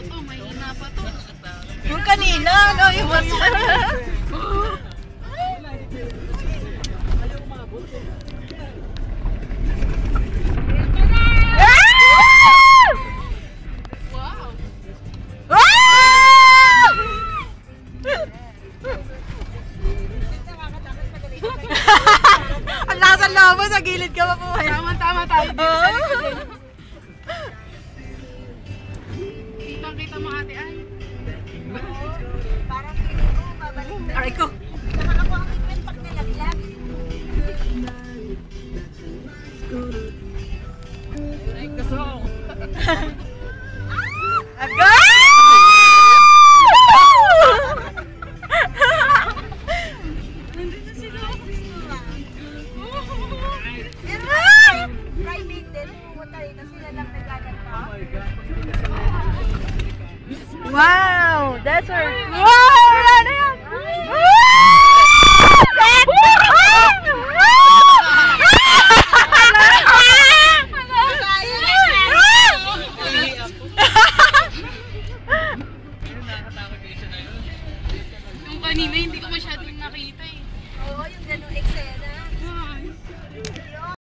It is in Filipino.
to, mahina pa to. Yung kanina, no? Yung ang lasan labo sa gilid ka pa po. Tama tayo dito sa likod eh. Kitang-kita mo ate ay. Parang feeling ko, babalik na. Aray ko. Saka ako ang equipment pag nilaglag. Ay, kasong. Agay! Nandito sila. Private din. Pumunta rin na sila lang naglalagpa. Wow! That's our... Wow! Ano yan? Yung kanina hindi